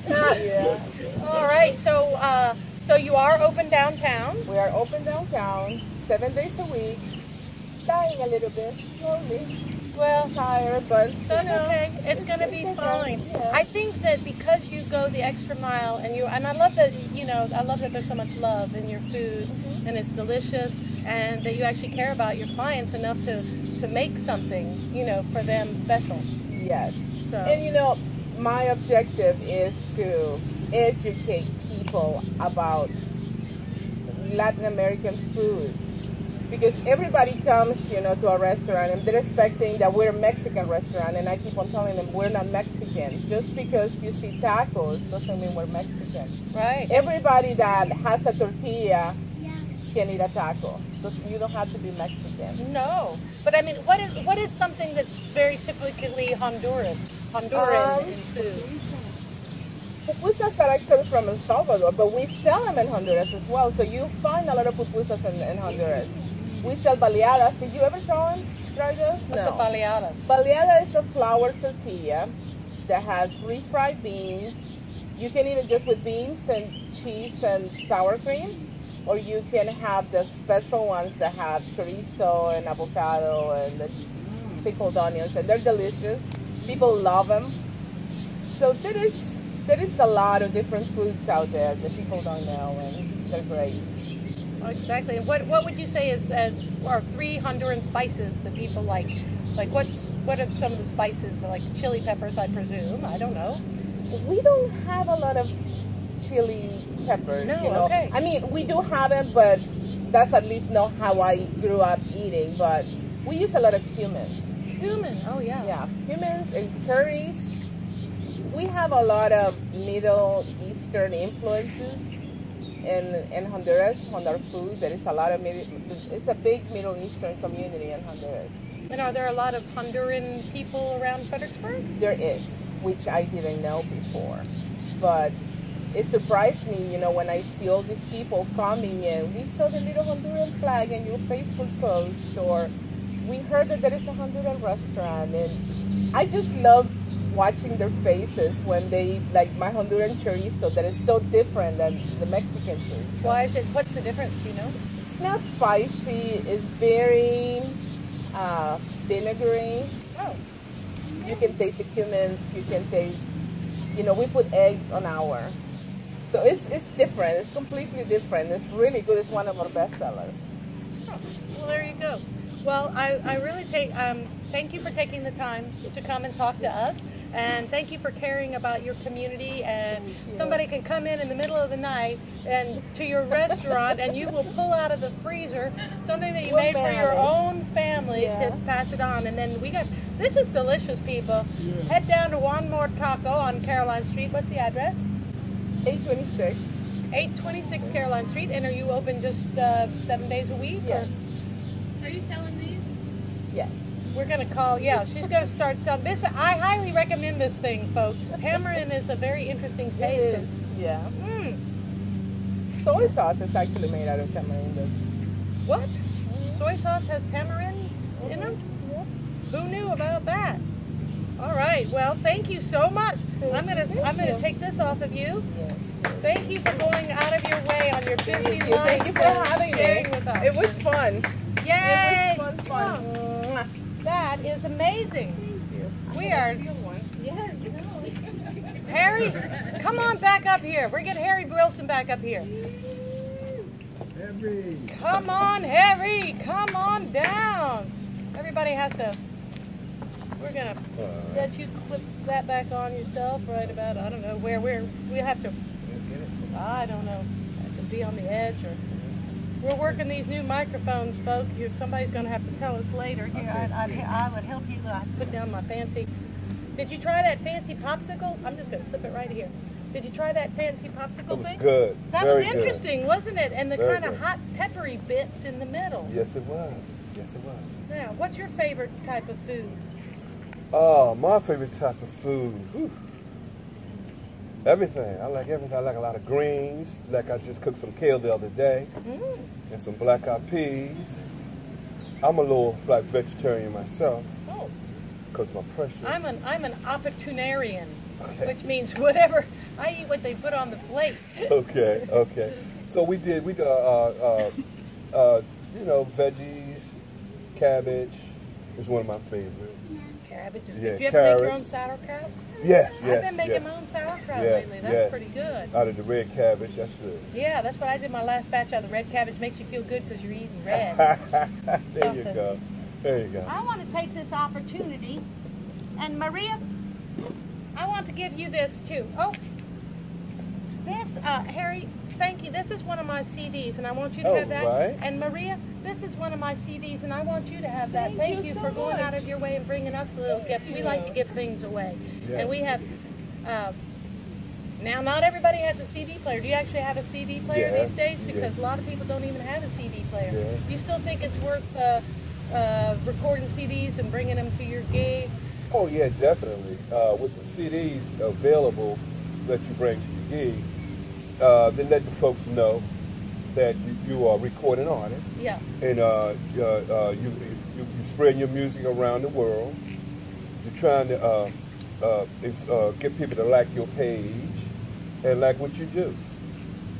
Yeah. All right, so you are open downtown. We are open downtown 7 days a week. Dying a little bit, slowly. Well, Tired, but that's you know, okay. It's going to be okay. fine. Yeah. I think that because you go the extra mile, and I love that, you know, I love that there's so much love in your food, and it's delicious, and that you actually care about your clients enough to make something, you know, for them special. Yes. So. And you know, my objective is to educate people about Latin American food. Because everybody comes, you know, to a restaurant and they're expecting that we're a Mexican restaurant, and I keep on telling them we're not Mexican. Just because you see tacos doesn't mean we're Mexican. Right. Everybody that has a tortilla can eat a taco. You don't have to be Mexican. No, but I mean, what is something that's very typically Honduran in food? Pupusas are actually from El Salvador, but we sell them in Honduras as well. So you find a lot of pupusas in Honduras. We sell baleadas. Did you ever try those? What's a baleada? Baleada is a flour tortilla that has refried beans. You can eat it just with beans and cheese and sour cream, or you can have the special ones that have chorizo and avocado and the pickled onions, and they're delicious. People love them. So there is a lot of different foods out there that people don't know, and they're great. Oh, exactly. And what would you say is are 3 Honduran spices that people like? Like what are some of the spices? Like chili peppers, I presume. I don't know. We don't have a lot of chili peppers. No, you know? okay. I mean, we do have them, but that's at least not how I grew up eating. But we use a lot of cumin. Cumin. Oh yeah. Yeah, cumin and curries. We have a lot of Middle Eastern influences in Honduras on our food. There is a lot of it's a big Middle Eastern community in Honduras. And are there a lot of Honduran people around Fredericksburg? There is, which I didn't know before, but it surprised me, you know, when I see all these people coming in. We saw the little Honduran flag in your Facebook post, or we heard that there is a Honduran restaurant, and I just love watching their faces when they eat, like my Honduran chorizo that is so different than the Mexican chorizo. Why is it? What's the difference? Do you know? It's not spicy. It's very vinegary. Oh. You can taste the cumins. You can taste, you know, we put eggs on ours. So it's different. It's completely different. It's really good. It's one of our best sellers. Oh, well, there you go. Well, I really thank you for taking the time to come and talk to us. And thank you for caring about your community. And somebody can come in the middle of the night and to your restaurant, and you will pull out of the freezer something that you made for your own family to pass it on. And then this is delicious, people. Yeah. Head down to One More Taco on Caroline Street. What's the address? 826. 826 Caroline Street. And are you open just 7 days a week? Yes. Are you selling these? Yes. We're going to call, she's going to start selling this. I highly recommend this thing, folks. Tamarind is a very interesting taste. It is, yeah. Soy sauce is actually made out of tamarind. What? Soy sauce has tamarind in it? Yeah. Who knew about that? All right. Well, thank you so much. I'm gonna take this off of you. Yes. Thank you for going out of your way on your busy life. Thank you for having me. With us. It was fun. Yay! It was fun. Oh, that is amazing. Thank you. We are. Yeah, you know. Harry, come on back up here. We're getting Harry Wilson back up here. Come on, Harry. Come on down. Everybody has to. We're gonna let you clip that back on yourself right about, I don't know where we have to. I don't know. Have to be on the edge, or we're working these new microphones, folks. Somebody's gonna have to tell us later. Here, I would help you. I put down my fancy. Did you try that fancy popsicle? I'm just gonna clip it right here. Did you try that fancy popsicle thing? It was good. That Very was interesting, good. Wasn't it? And the Very kind of good. hot, peppery bits in the middle. Yes, it was. Yes, it was. Now, what's your favorite type of food? Oh, my favorite type of food. Whew. Everything. I like everything. I like a lot of greens. Like I just cooked some kale the other day. And some black-eyed peas. I'm a little like vegetarian myself. Oh. Because my pressure. I'm an opportunarian, Okay. which means whatever I eat, what they put on the plate. Okay, okay. So we you know, veggies, cabbage is one of my favorites. Cabbage. Yeah, Did you ever make your carrots. own sauerkraut? Yes, I've yes, been making yes. my own sauerkraut Yeah, lately. That's yes. pretty good. Out of the red cabbage, that's good. Yeah, that's what I did my last batch out of the red cabbage. Makes you feel good because you're eating red. There you Something. go. There you go. I want to take this opportunity, and Maria, I want to give you this too. Oh, this, Harry, thank you. This is one of my CDs, and I want you to Oh, have that. right. And Maria, this is one of my CDs, and I want you to have that. Thank you you so for going out much. of your way and bringing us little gifts. We like to give things away, Yeah. and we have. Now, not everybody has a CD player. Do you actually have a CD player Yeah, these days? Because yeah. a lot of people don't even have a CD player. Yeah. Do you still think it's worth recording CDs and bringing them to your gigs? Oh yeah, definitely. With the CDs available that you bring to your gigs, then let the folks know that you are recording artists, Yeah. and you spread your music around the world. You're trying to get people to like your page and like what you do.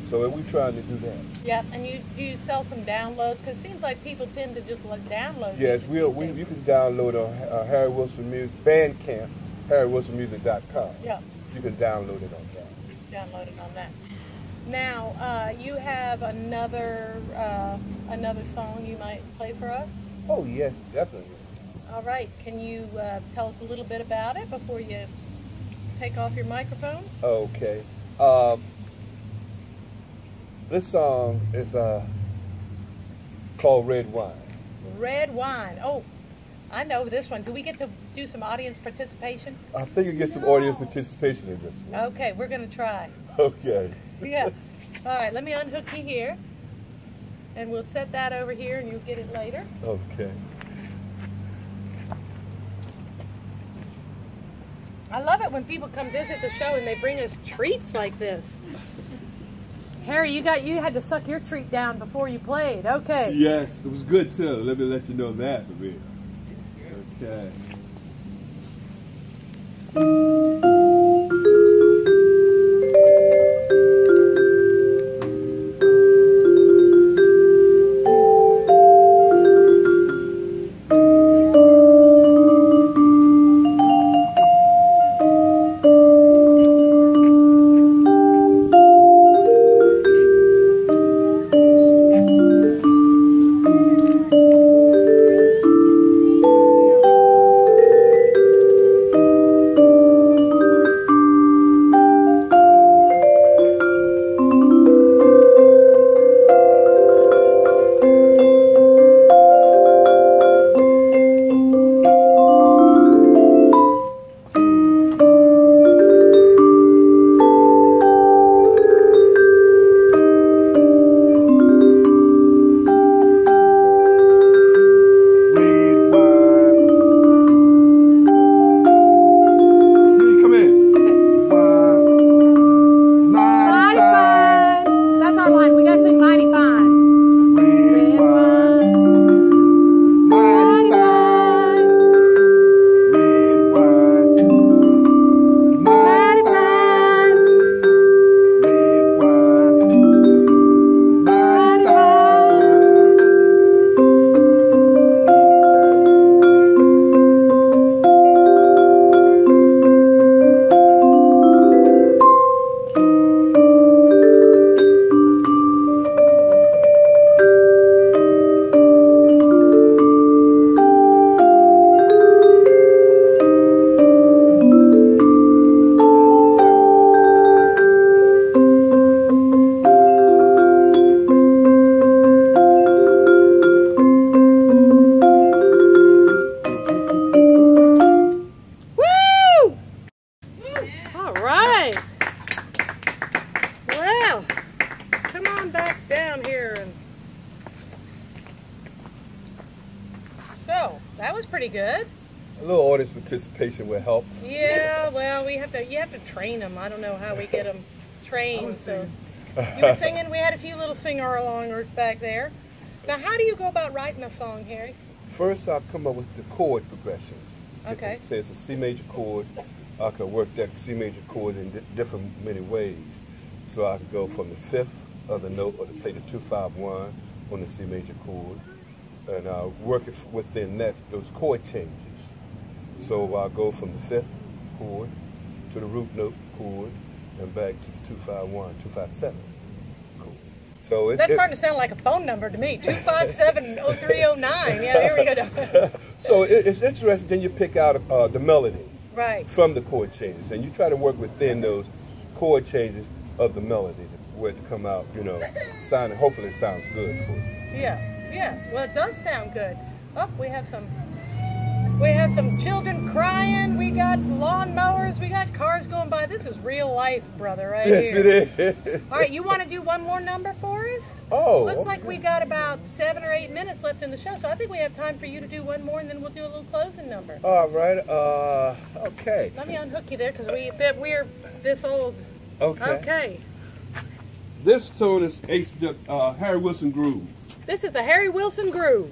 So we're trying to do that. Yeah, and you sell some downloads? Because it seems like people tend to just like download. Yes, you can download on Harry Wilson Music Bandcamp, HarryWilsonMusic.com. Yeah, You can download it on that. download it on that. Now, you have another song you might play for us? Oh yes, definitely. All right, can you tell us a little bit about it before you take off your microphone? Okay. This song is called Red Wine. Red Wine. Oh, I know this one. Do we get to do some audience participation? I think you get some audience participation in this one. Okay, we're going to try. Okay. Yeah. All right, let me unhook you here. And we'll set that over here and you'll get it later. Okay. I love it when people come visit the show and they bring us treats like this. Harry, you had to suck your treat down before you played. Okay. Yes, it was good too. Let me let you know that, Maria. Okay. So, that was pretty good. A little audience participation will help. Yeah, well, you have to train them. I don't know how we get them trained. So, you were singing. We had a few little singer-alongers back there. Now, how do you go about writing a song, Harry? First, I'll come up with the chord progressions. Okay. Say it's a C major chord. I can work that C major chord in many ways. So I can go from the fifth of the note, or to play the 2-5-1 on the C major chord, and I'll work it within those chord changes. So I'll go from the fifth chord to the root note chord, and back to the 2-5-1, 2-5-7 chord. So that's starting to sound like a phone number to me. 257-0309. Yeah, here we go. So it's interesting. Then you pick out the melody from the chord changes, and you try to work within those chord changes of the melody, where it to come out, hopefully it sounds good for you. Yeah. Well, it does sound good. Oh, we have some children crying. We got lawnmowers. We got cars going by. This is real life, brother, right here. Yes, it is. All right, you want to do one more number for us? Oh, looks like we got about 7 or 8 minutes left in the show, so I think we have time for you to do one more, and then we'll do a little closing number. All right. Okay. Let me unhook you there, because we're this old. Okay. This tune is Harry Wilson Groove. This is the Harry Wilson Groove.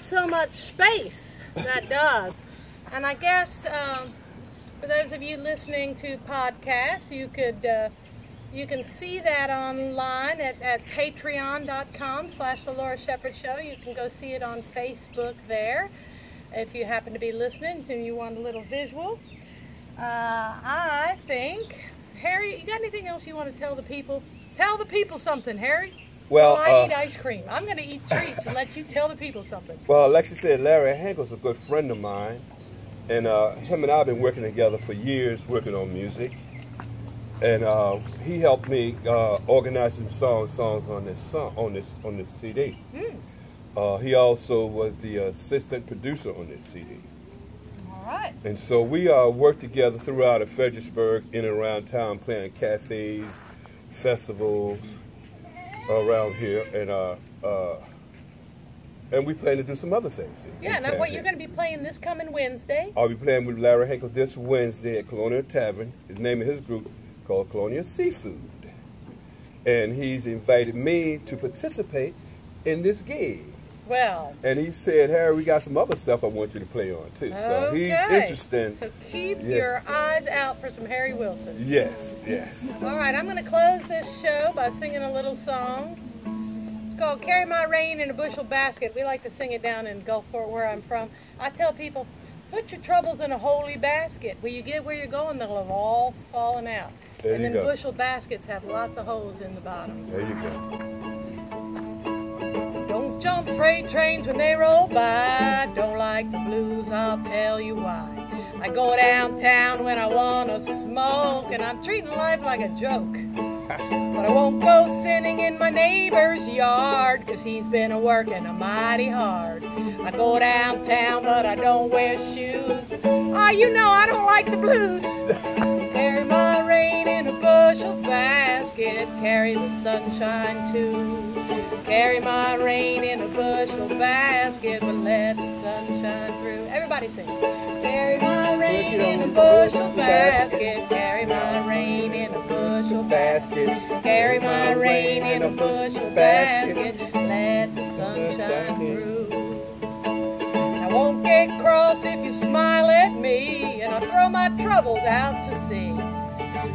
So much space that does. And I guess for those of you listening to podcasts, you can see that online at patreon.com/The Laura Shepherd Show. You can go see it on Facebook there if you happen to be listening and you want a little visual. I think, Harry, you got anything else you want to tell the people? Tell the people something, Harry. Well, I eat ice cream. I'm going to eat treats and let you tell the people something. Well, like she said, Larry Hankel's a good friend of mine, and him and I have been working together for years, working on music. And he helped me organize some songs on this CD. He also was the assistant producer on this CD. All right. And so we worked together throughout Fredericksburg, in and around town, playing cafes, festivals around here, and we plan to do some other things. Yeah, now what you're going to be playing this coming Wednesday? I'll be playing with Larry Hinkle this Wednesday at Colonial Tavern. His name of his group called Colonial Seafood. And he's invited me to participate in this gig. Well. And he said, Harry, we got some other stuff I want you to play on too. So he's interested. So keep your eyes out for some Harry Wilson. Yes, yes. All right, I'm going to close this show by singing a little song. It's called Carry My Rain in a Bushel Basket. We like to sing it down in Gulfport where I'm from. I tell people, put your troubles in a holy basket. When you get where you're going, they'll have all fallen out. There and you then go. bushel baskets have lots of holes in the bottom. There you go. Don't jump freight trains when they roll by. Don't like the blues, I'll tell you why. I go downtown when I want to smoke, and I'm treating life like a joke. But I won't go sinning in my neighbor's yard, 'cause he's been a-working mighty hard. I go downtown, but I don't wear shoes. Oh, you know I don't like the blues. Carry my rain in a bushel basket, carry the sunshine too. Carry my rain in a bushel basket, but let the sun shine through. Everybody sing. Carry my rain in a bushel basket, carry my rain in a bushel basket, carry my rain in a bushel basket, let the sun shine through. I won't get cross if you smile at me, and I throw my troubles out to sea.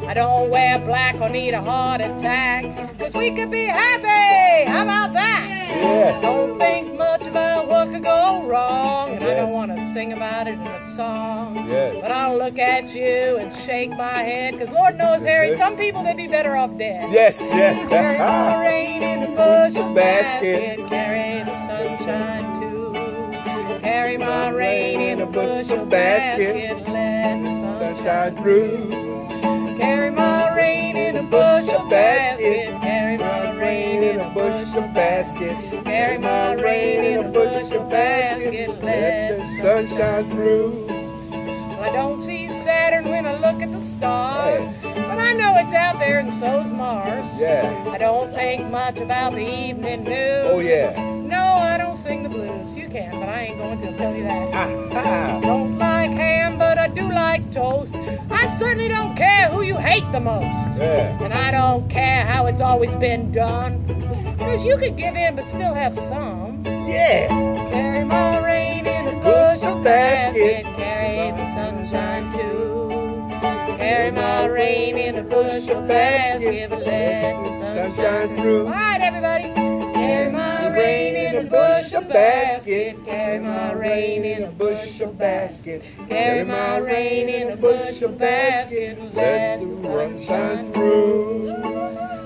I don't wear black or need a heart attack, 'cause we could be happy. How about that? Yeah. Don't think much about what could go wrong, and I Yes. don't want to sing about it in a song. Yes. But I'll look at you and shake my head, 'cause Lord knows, Harry, some people, they'd be better off dead. Yes, yes. Carry my rain in a bushel basket, carry the sunshine too. Carry my rain in a bushel basket, let the sun shine through. Carry my rain in a bushel basket, carry my rain in a bushel basket, carry my rain in a bushel basket, let the sun shine through. Well, I don't see Saturn when I look at the stars, but I know it's out there and so's Mars. Yeah. I don't think much about the evening news. Oh, yeah. No, I don't sing the blues. You can, but I ain't going to tell you that. Ah, Don't like ham, but I do like toast. I certainly don't care who you hate the most. yeah. And I don't care how it's always been done, 'cause you could give in but still have some. Yeah. Carry my rain in a bushel basket, carry the sunshine too. Carry my rain in a bushel basket, but let the sunshine through. All right, everybody. Carry my rain in a bushel basket, carry my rain in a bushel basket, carry my rain in a bushel basket, let the sun shine through.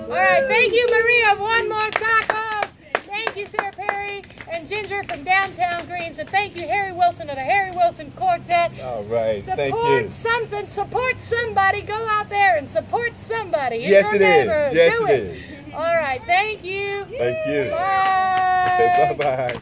All right, thank you, Maria. One more taco. Thank you, Sarah Perry and Ginger from downtown Greens, and thank you, Harry Wilson of the Harry Wilson Quartet. All right, thank Support you. something, support somebody. Go out there and support somebody in Yes, your it is. neighborhood. Yes, Do it is. All right, thank you. Thank you. Bye. Okay, bye-bye.